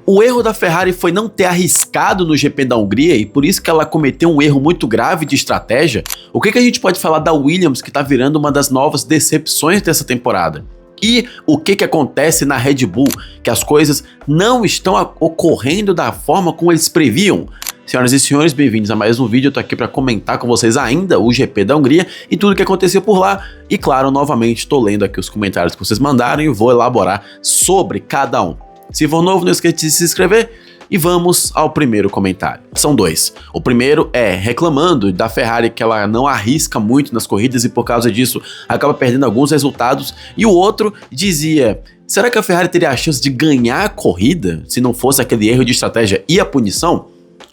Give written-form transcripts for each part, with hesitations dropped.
O erro da Ferrari foi não ter arriscado no GP da Hungria e por isso que ela cometeu um erro muito grave de estratégia. O que a gente pode falar da Williams, que está virando uma das novas decepções dessa temporada? E o que acontece na Red Bull, que as coisas não estão ocorrendo da forma como eles previam? Senhoras e senhores, bem-vindos a mais um vídeo. Eu tô aqui para comentar com vocês ainda o GP da Hungria e tudo o que aconteceu por lá. E claro, novamente estou lendo aqui os comentários que vocês mandaram e vou elaborar sobre cada um. Se for novo, não esqueça de se inscrever. E vamos ao primeiro comentário. São dois. O primeiro é reclamando da Ferrari que ela não arrisca muito nas corridas e por causa disso acaba perdendo alguns resultados. E o outro dizia: será que a Ferrari teria a chance de ganhar a corrida se não fosse aquele erro de estratégia e a punição?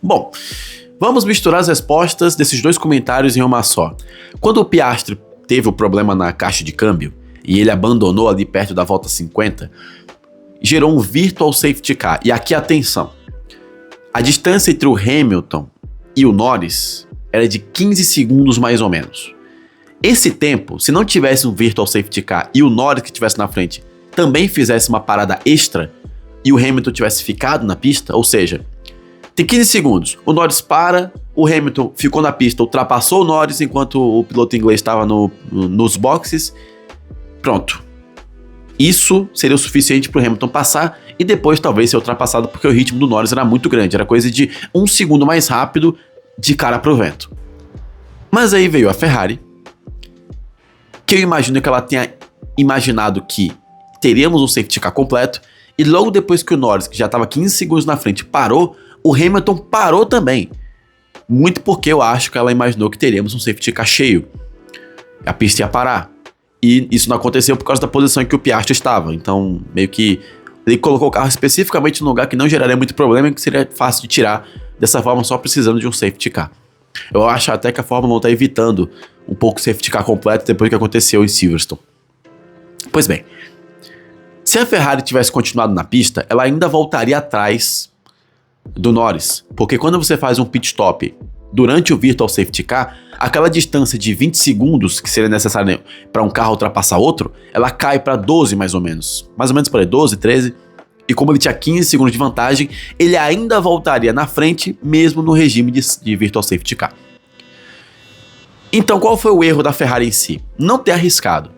Bom, vamos misturar as respostas desses dois comentários em uma só. Quando o Piastri teve o problema na caixa de câmbio e ele abandonou ali perto da volta 50, gerou um virtual safety car. E aqui atenção, a distância entre o Hamilton e o Norris era de 15 segundos mais ou menos. Esse tempo, se não tivesse um virtual safety car e o Norris que estivesse na frente também fizesse uma parada extra e o Hamilton tivesse ficado na pista, ou seja, tem 15 segundos, o Norris para, o Hamilton ficou na pista, ultrapassou o Norris enquanto o piloto inglês estava nos boxes, pronto. Isso seria o suficiente para o Hamilton passar e depois talvez ser ultrapassado porque o ritmo do Norris era muito grande, era coisa de 1 segundo mais rápido de cara pro vento. Mas aí veio a Ferrari, que eu imagino que ela tenha imaginado que teríamos um safety car completo e logo depois que o Norris, que já estava 15 segundos na frente, parou, o Hamilton parou também. Muito porque eu acho que ela imaginou que teríamos um safety car cheio. A pista ia parar. E isso não aconteceu por causa da posição em que o Piastri estava. Então, meio que ele colocou o carro especificamente num lugar que não geraria muito problema e que seria fácil de tirar dessa forma, só precisando de um safety car. Eu acho até que a Fórmula 1 está evitando um pouco o safety car completo depois do que aconteceu em Silverstone. Pois bem, se a Ferrari tivesse continuado na pista, ela ainda voltaria atrás do Norris. Porque quando você faz um pit stop durante o virtual safety car, aquela distância de 20 segundos que seria necessária para um carro ultrapassar outro, ela cai para 12 mais ou menos. Mais ou menos por aí, 12, 13. E como ele tinha 15 segundos de vantagem, ele ainda voltaria na frente, mesmo no regime de virtual safety car. Então qual foi o erro da Ferrari em si? Não ter arriscado.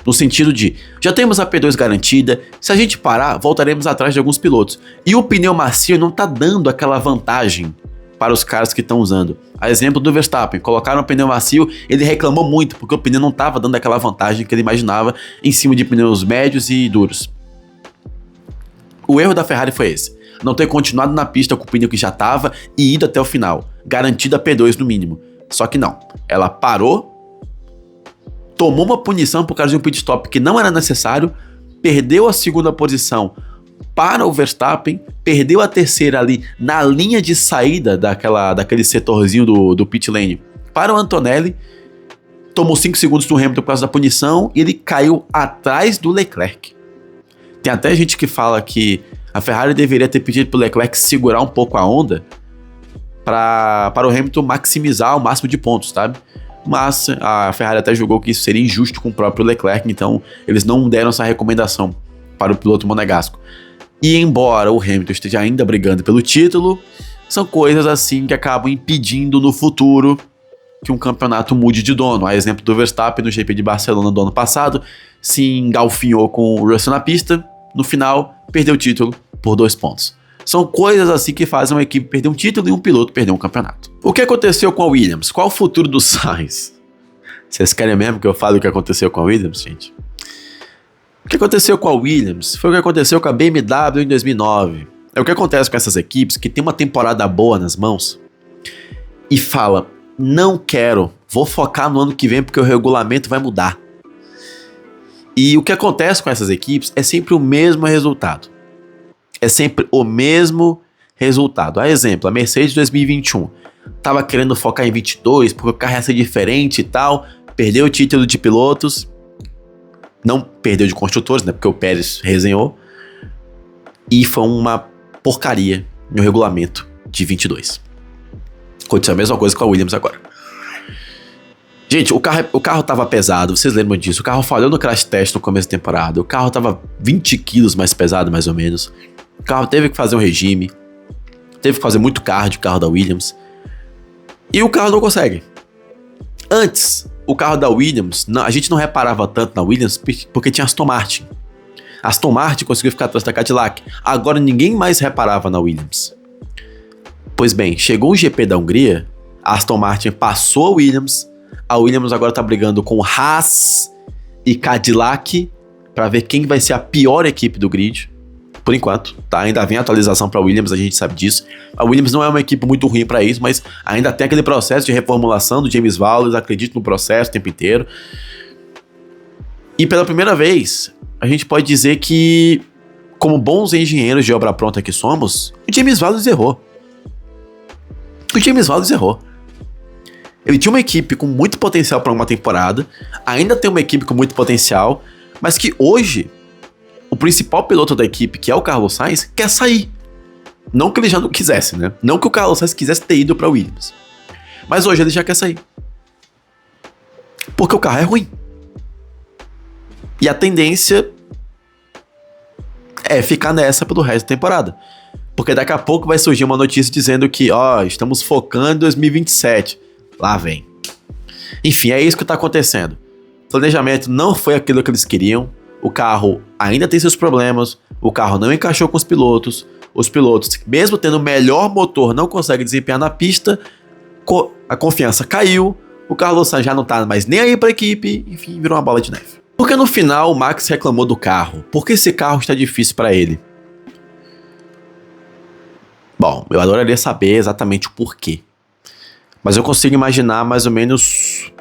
No sentido de, já temos a P2 garantida, se a gente parar, voltaremos atrás de alguns pilotos. E o pneu macio não está dando aquela vantagem para os caras que estão usando. A exemplo do Verstappen, colocaram o pneu macio, ele reclamou muito, porque o pneu não estava dando aquela vantagem que ele imaginava em cima de pneus médios e duros. O erro da Ferrari foi esse, não ter continuado na pista com o pneu que já estava e ido até o final, garantido a P2 no mínimo. Só que não, ela parou, tomou uma punição por causa de um pit stop que não era necessário, perdeu a segunda posição para o Verstappen, perdeu a terceira ali na linha de saída daquele setorzinho do pit lane para o Antonelli, tomou 5 segundos do Hamilton por causa da punição e ele caiu atrás do Leclerc. Tem até gente que fala que a Ferrari deveria ter pedido para o Leclerc segurar um pouco a onda para o Hamilton maximizar o máximo de pontos, sabe? Mas a Ferrari até julgou que isso seria injusto com o próprio Leclerc, então eles não deram essa recomendação para o piloto monegasco. E embora o Hamilton esteja ainda brigando pelo título, são coisas assim que acabam impedindo no futuro que um campeonato mude de dono. A exemplo do Verstappen no GP de Barcelona do ano passado, se engalfinhou com o Russell na pista, no final perdeu o título por 2 pontos. São coisas assim que fazem uma equipe perder um título e um piloto perder um campeonato. O que aconteceu com a Williams? Qual o futuro do Sainz? Vocês querem mesmo que eu fale o que aconteceu com a Williams, gente? O que aconteceu com a Williams foi o que aconteceu com a BMW em 2009. É o que acontece com essas equipes que tem uma temporada boa nas mãos e fala, não quero, vou focar no ano que vem porque o regulamento vai mudar. E o que acontece com essas equipes é sempre o mesmo resultado. É sempre o mesmo resultado. A exemplo, a Mercedes 2021 estava querendo focar em 22 porque o carro ia ser diferente e tal, perdeu o título de pilotos. Não perdeu de construtores, né? Porque o Pérez resenhou. E foi uma porcaria no regulamento de 22. Aconteceu a mesma coisa com a Williams agora. Gente, o carro tava pesado, vocês lembram disso? O carro falhou no crash test no começo da temporada. O carro tava 20 quilos mais pesado, mais ou menos. O carro teve que fazer um regime. Teve que fazer muito cardio, o carro da Williams. E o carro não consegue. Antes, o carro da Williams, a gente não reparava tanto na Williams porque tinha Aston Martin. Aston Martin conseguiu ficar atrás da Cadillac. Agora ninguém mais reparava na Williams. Pois bem, chegou o GP da Hungria, a Aston Martin passou a Williams agora tá brigando com Haas e Cadillac para ver quem vai ser a pior equipe do grid. Por enquanto, tá? Ainda vem atualização para Williams, a gente sabe disso. A Williams não é uma equipe muito ruim para isso, mas ainda tem aquele processo de reformulação do James Vowles, acredito no processo o tempo inteiro. E pela primeira vez, a gente pode dizer que, como bons engenheiros de obra pronta que somos, o James Vowles errou. Ele tinha uma equipe com muito potencial para uma temporada, ainda tem uma equipe com muito potencial, mas que hoje o principal piloto da equipe, que é o Carlos Sainz, quer sair. Não que ele já não quisesse, né? Não que o Carlos Sainz quisesse ter ido para Williams. Mas hoje ele já quer sair. Porque o carro é ruim. E a tendência é ficar nessa pelo resto da temporada. Porque daqui a pouco vai surgir uma notícia dizendo que, estamos focando em 2027. Lá vem. Enfim, é isso que tá acontecendo. O planejamento não foi aquilo que eles queriam. O carro ainda tem seus problemas. O carro não encaixou com os pilotos. Os pilotos, mesmo tendo o melhor motor, não conseguem desempenhar na pista. A confiança caiu. O Carlos Sainz já não tá mais nem aí pra equipe. Enfim, virou uma bola de neve. Porque no final o Max reclamou do carro. Por que esse carro está difícil para ele? Bom, eu adoraria saber exatamente o porquê. Mas eu consigo imaginar mais ou menos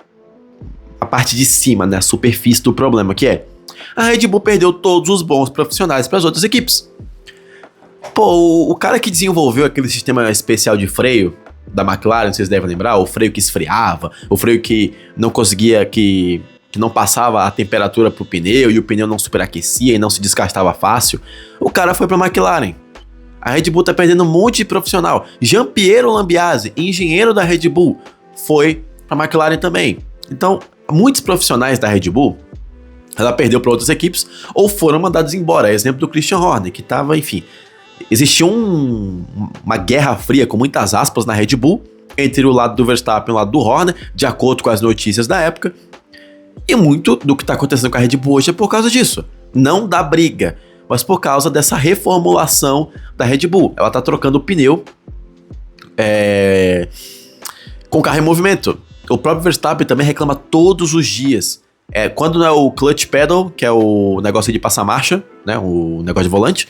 a parte de cima, né? A superfície do problema, que é: a Red Bull perdeu todos os bons profissionais para as outras equipes. Pô, o cara que desenvolveu aquele sistema especial de freio da McLaren, vocês devem lembrar, o freio que esfriava, o freio que não conseguia, que não passava a temperatura pro pneu e o pneu não superaquecia e não se desgastava fácil, o cara foi pra McLaren. A Red Bull tá perdendo um monte de profissional. Jean-Pierre Lambiase, engenheiro da Red Bull, foi pra McLaren também. Então, muitos profissionais da Red Bull, ela perdeu para outras equipes ou foram mandados embora. Exemplo do Christian Horner, que tava, enfim... Existia uma guerra fria, com muitas aspas, na Red Bull, entre o lado do Verstappen e o lado do Horner, de acordo com as notícias da época. E muito do que tá acontecendo com a Red Bull hoje é por causa disso. Não da briga, mas por causa dessa reformulação da Red Bull. Ela tá trocando o pneu com o carro em movimento. O próprio Verstappen também reclama todos os dias. Quando não é o clutch pedal, que é o negócio de passar marcha, né, o negócio de volante,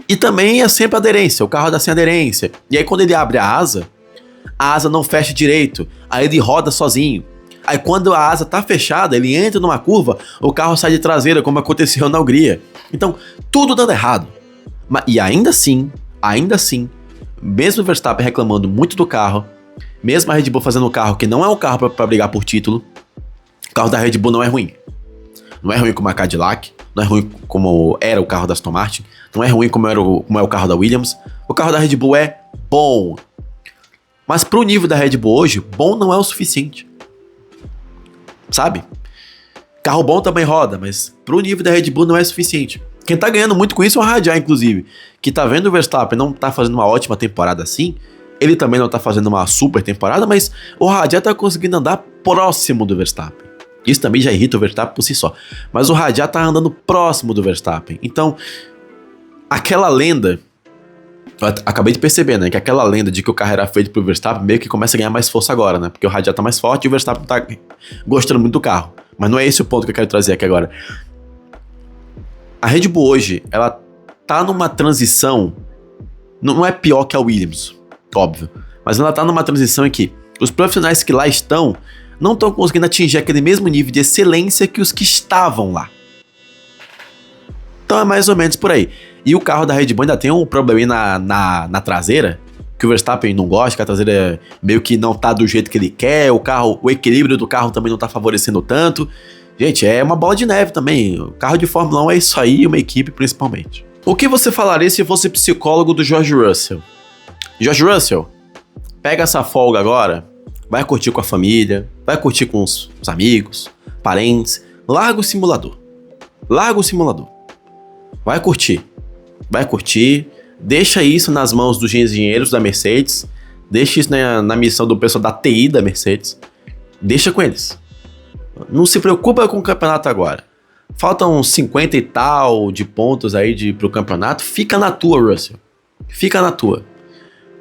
e também é sempre aderência, o carro dá sem aderência. E aí quando ele abre a asa não fecha direito, aí ele roda sozinho. Aí quando a asa tá fechada, ele entra numa curva, o carro sai de traseira, como aconteceu na Hungria. Então, tudo dando errado. E ainda assim, mesmo o Verstappen reclamando muito do carro, mesmo a Red Bull fazendo um carro que não é um carro pra brigar por título, o carro da Red Bull não é ruim. Não é ruim como a Cadillac, não é ruim como era o carro da Aston Martin, não é ruim como é o carro da Williams. O carro da Red Bull é bom. Mas pro nível da Red Bull hoje, bom não é o suficiente. Sabe? Carro bom também roda, mas pro nível da Red Bull não é suficiente. Quem tá ganhando muito com isso é o Radiar, inclusive, que tá vendo o Verstappen não tá fazendo uma ótima temporada assim, ele também não tá fazendo uma super temporada, mas o Radiar tá conseguindo andar próximo do Verstappen. Isso também já irrita o Verstappen por si só. Mas o Radiar tá andando próximo do Verstappen. Então, aquela lenda... Eu acabei de perceber, né? Que aquela lenda de que o carro era feito pro Verstappen meio que começa a ganhar mais força agora, né? Porque o Radiar tá mais forte e o Verstappen tá gostando muito do carro. Mas não é esse o ponto que eu quero trazer aqui agora. A Red Bull hoje, ela tá numa transição... Não é pior que a Williams, óbvio. Mas ela tá numa transição em que os profissionais que lá estão não estão conseguindo atingir aquele mesmo nível de excelência que os que estavam lá. Então é mais ou menos por aí. E o carro da Red Bull ainda tem um probleminha na traseira, que o Verstappen não gosta, que a traseira meio que não tá do jeito que ele quer, o equilíbrio do carro também não tá favorecendo tanto. Gente, é uma bola de neve também. O carro de Fórmula 1 é isso aí, uma equipe principalmente. O que você falaria se fosse psicólogo do George Russell? George Russell, pega essa folga agora, vai curtir com a família, vai curtir com os amigos, parentes, larga o simulador. Vai curtir, deixa isso nas mãos dos engenheiros da Mercedes, deixa isso na missão do pessoal da TI da Mercedes, deixa com eles. Não se preocupa com o campeonato agora. Faltam uns 50 e tal de pontos aí pro campeonato, fica na tua, Russell. Fica na tua.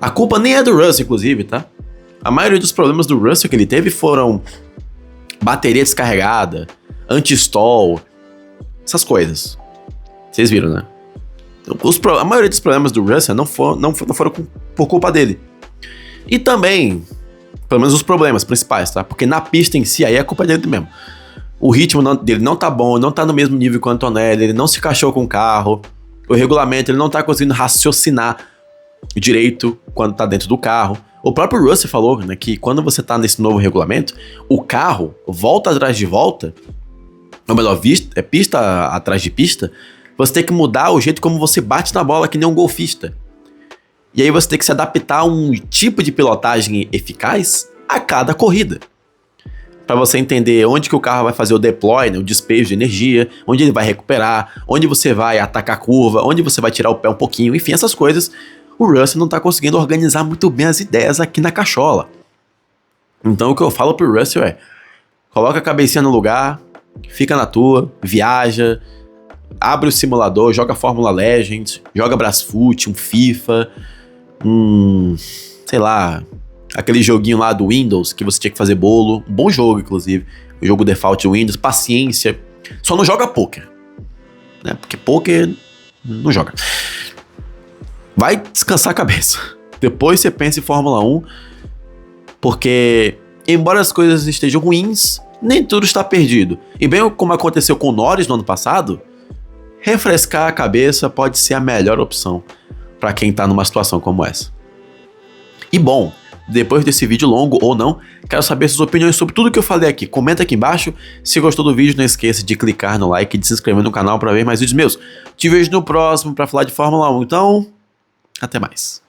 A culpa nem é do Russell, inclusive, tá? A maioria dos problemas do Russell que ele teve foram bateria descarregada, anti-stall, essas coisas. Vocês viram, né? A maioria dos problemas do Russell não foram por culpa dele. E também, pelo menos os problemas principais, tá? Porque na pista em si, aí é culpa dele mesmo. O ritmo dele não tá bom, não tá no mesmo nível que o Antonelli, ele não se encaixou com o carro, o regulamento, ele não tá conseguindo raciocinar direito quando tá dentro do carro. O próprio Russell falou, né, que quando você tá nesse novo regulamento, o carro volta atrás de volta, ou melhor, pista atrás de pista, você tem que mudar o jeito como você bate na bola, que nem um golfista. E aí você tem que se adaptar a um tipo de pilotagem eficaz a cada corrida. Para você entender onde que o carro vai fazer o deploy, né, o despejo de energia, onde ele vai recuperar, onde você vai atacar a curva, onde você vai tirar o pé um pouquinho, enfim, essas coisas. O Russell não tá conseguindo organizar muito bem as ideias aqui na cachola. Então o que eu falo pro Russell é: coloca a cabecinha no lugar, fica na tua, viaja, abre o simulador, joga Fórmula Legends, joga Brasfoot, um FIFA, sei lá, aquele joguinho lá do Windows que você tinha que fazer bolo, um bom jogo inclusive, o jogo default Windows, paciência, só não joga poker, né? Porque poker não joga. Vai descansar a cabeça. Depois você pensa em Fórmula 1, porque embora as coisas estejam ruins, nem tudo está perdido. E bem como aconteceu com o Norris no ano passado, refrescar a cabeça pode ser a melhor opção para quem tá numa situação como essa. E bom, depois desse vídeo longo ou não, quero saber suas opiniões sobre tudo que eu falei aqui. Comenta aqui embaixo. Se gostou do vídeo, não esqueça de clicar no like e de se inscrever no canal para ver mais vídeos meus. Te vejo no próximo para falar de Fórmula 1. Então, até mais.